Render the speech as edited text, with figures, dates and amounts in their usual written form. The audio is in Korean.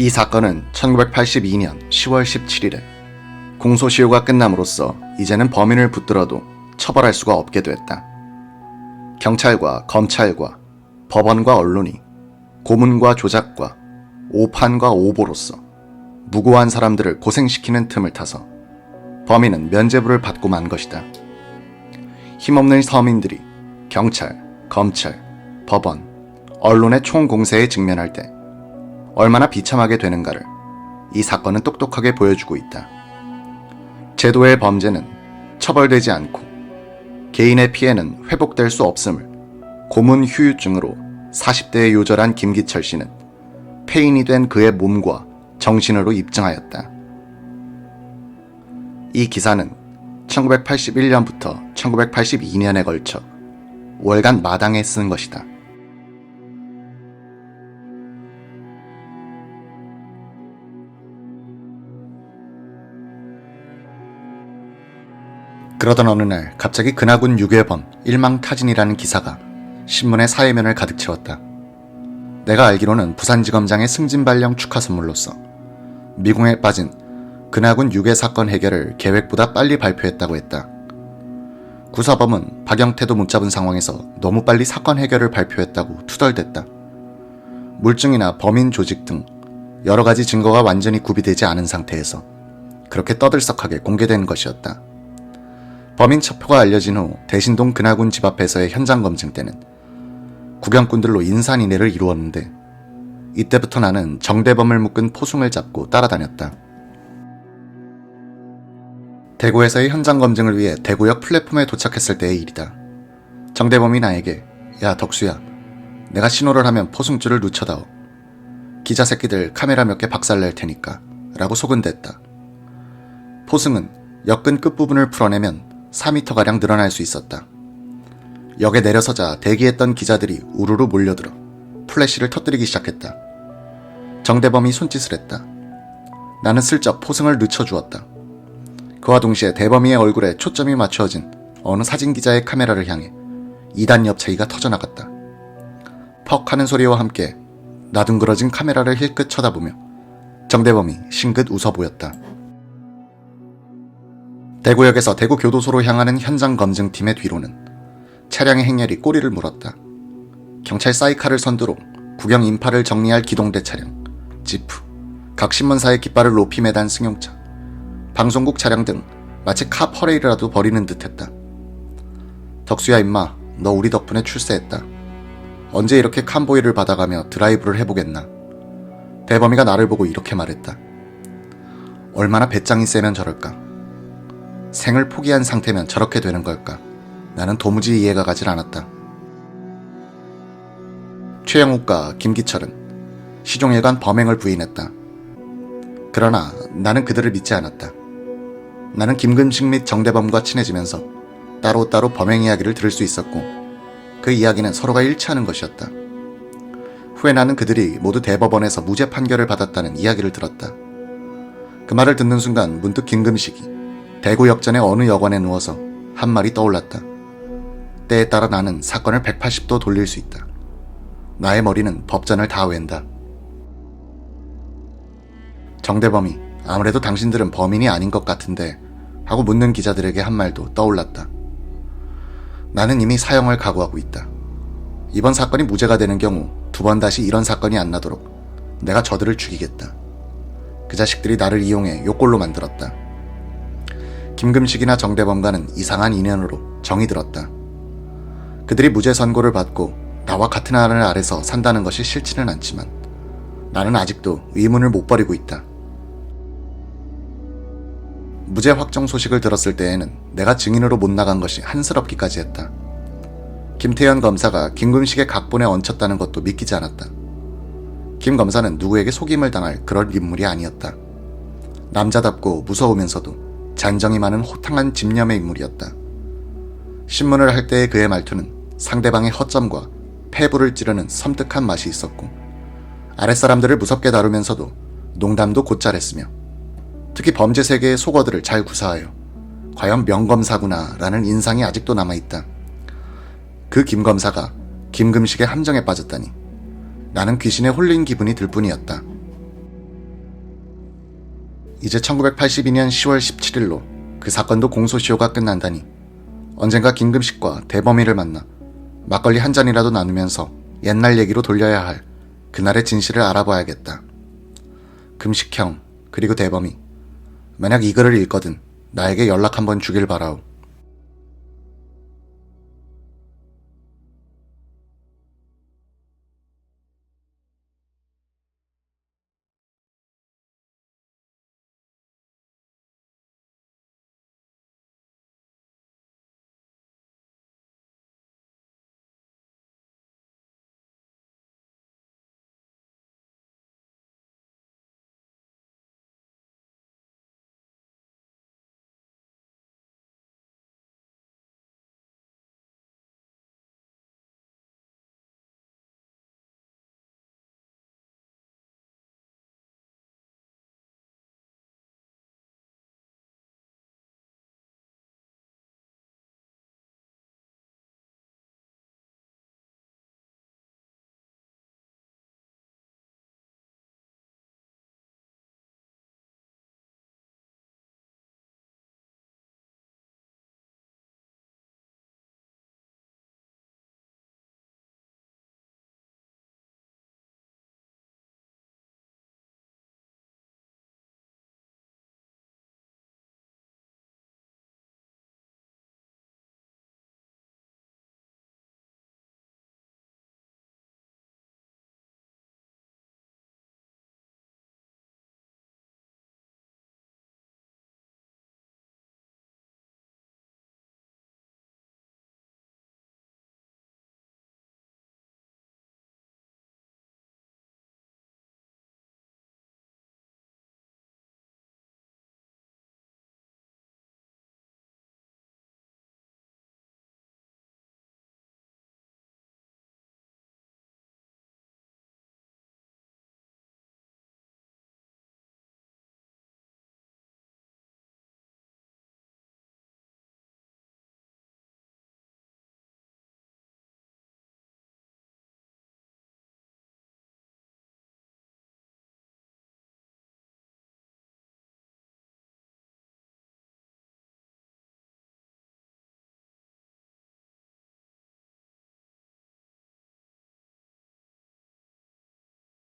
이 사건은 1982년 10월 17일에 공소시효가 끝남으로써 이제는 범인을 붙들어도 처벌할 수가 없게 됐다. 경찰과 검찰과 법원과 언론이 고문과 조작과 오판과 오보로서 무고한 사람들을 고생시키는 틈을 타서 범인은 면죄부를 받고 만 것이다. 힘없는 서민들이 경찰, 검찰, 법원, 언론의 총공세에 직면할 때 얼마나 비참하게 되는가를 이 사건은 똑똑하게 보여주고 있다. 제도의 범죄는 처벌되지 않고 개인의 피해는 회복될 수 없음을 고문 후유증으로 40대에 요절한 김기철 씨는 폐인이 된 그의 몸과 정신으로 입증하였다. 이 기사는 1981년부터 1982년에 걸쳐 월간 마당에 쓴 것이다. 그러던 어느 날 갑자기 근하군 유괴범 일망타진이라는 기사가 신문의 사회면을 가득 채웠다. 내가 알기로는 부산지검장의 승진발령 축하 선물로서 미궁에 빠진 근하군 유괴 사건 해결을 계획보다 빨리 발표했다고 했다. 구사범은 박영태도 못 잡은 상황에서 너무 빨리 사건 해결을 발표했다고 투덜댔다. 물증이나 범인 조직 등 여러 가지 증거가 완전히 구비되지 않은 상태에서 그렇게 떠들썩하게 공개된 것이었다. 범인 첩표가 알려진 후 대신동 근하군 집 앞에서의 현장 검증 때는 구경꾼들로 인산인해를 이루었는데 이때부터 나는 정대범을 묶은 포승을 잡고 따라다녔다. 대구에서의 현장 검증을 위해 대구역 플랫폼에 도착했을 때의 일이다. 정대범이 나에게 야 덕수야, 내가 신호를 하면 포승줄을 늦춰다오. 기자 새끼들 카메라 몇 개 박살낼 테니까 라고 소근댔다. 포승은 역근 끝부분을 풀어내면 4m가량 늘어날 수 있었다. 역에 내려서자 대기했던 기자들이 우르르 몰려들어 플래시를 터뜨리기 시작했다. 정대범이 손짓을 했다. 나는 슬쩍 포승을 늦춰주었다. 그와 동시에 대범이의 얼굴에 초점이 맞추어진 어느 사진기자의 카메라를 향해 2단 엽차기가 터져나갔다. 퍽 하는 소리와 함께 나둥그러진 카메라를 힐끗 쳐다보며 정대범이 싱긋 웃어 보였다. 대구역에서 대구교도소로 향하는 현장 검증팀의 뒤로는 차량의 행렬이 꼬리를 물었다. 경찰 사이카를 선두로 구경 인파를 정리할 기동대 차량, 지프, 각 신문사의 깃발을 높이 매단 승용차, 방송국 차량 등 마치 카 퍼레이드라도 벌이는 듯했다. 덕수야 임마, 너 우리 덕분에 출세했다. 언제 이렇게 칸보이를 받아가며 드라이브를 해보겠나. 대범이가 나를 보고 이렇게 말했다. 얼마나 배짱이 세면 저럴까. 생을 포기한 상태면 저렇게 되는 걸까? 나는 도무지 이해가 가질 않았다. 최영욱과 김기철은 시종일관 범행을 부인했다. 그러나 나는 그들을 믿지 않았다. 나는 김금식 및 정대범과 친해지면서 따로따로 범행 이야기를 들을 수 있었고 그 이야기는 서로가 일치하는 것이었다. 후에 나는 그들이 모두 대법원에서 무죄 판결을 받았다는 이야기를 들었다. 그 말을 듣는 순간 문득 김금식이 대구역전의 어느 여관에 누워서 한 말이 떠올랐다. 때에 따라 나는 사건을 180도 돌릴 수 있다. 나의 머리는 법전을 다 웬다. 정대범이 아무래도 당신들은 범인이 아닌 것 같은데 하고 묻는 기자들에게 한 말도 떠올랐다. 나는 이미 사형을 각오하고 있다. 이번 사건이 무죄가 되는 경우 2번 다시 이런 사건이 안 나도록 내가 저들을 죽이겠다. 그 자식들이 나를 이용해 욕골로 만들었다. 김금식이나 정대범과는 이상한 인연으로 정이 들었다. 그들이 무죄 선고를 받고 나와 같은 하늘 아래서 산다는 것이 싫지는 않지만 나는 아직도 의문을 못 버리고 있다. 무죄 확정 소식을 들었을 때에는 내가 증인으로 못 나간 것이 한스럽기까지 했다. 김태현 검사가 김금식의 각본에 얹혔다는 것도 믿기지 않았다. 김 검사는 누구에게 속임을 당할 그런 인물이 아니었다. 남자답고 무서우면서도 잔정이 많은 호탕한 집념의 인물이었다. 신문을 할 때의 그의 말투는 상대방의 허점과 패부를 찌르는 섬뜩한 맛이 있었고 아랫사람들을 무섭게 다루면서도 농담도 곧잘했으며 특히 범죄 세계의 속어들을 잘 구사하여 과연 명검사구나 라는 인상이 아직도 남아있다. 그 김검사가 김금식의 함정에 빠졌다니 나는 귀신에 홀린 기분이 들 뿐이었다. 이제 1982년 10월 17일로 그 사건도 공소시효가 끝난다니 언젠가 김금식과 대범이를 만나 막걸리 한 잔이라도 나누면서 옛날 얘기로 돌려야 할 그날의 진실을 알아봐야겠다. 금식형, 그리고 대범이, 만약 이 글을 읽거든 나에게 연락 한번 주길 바라오.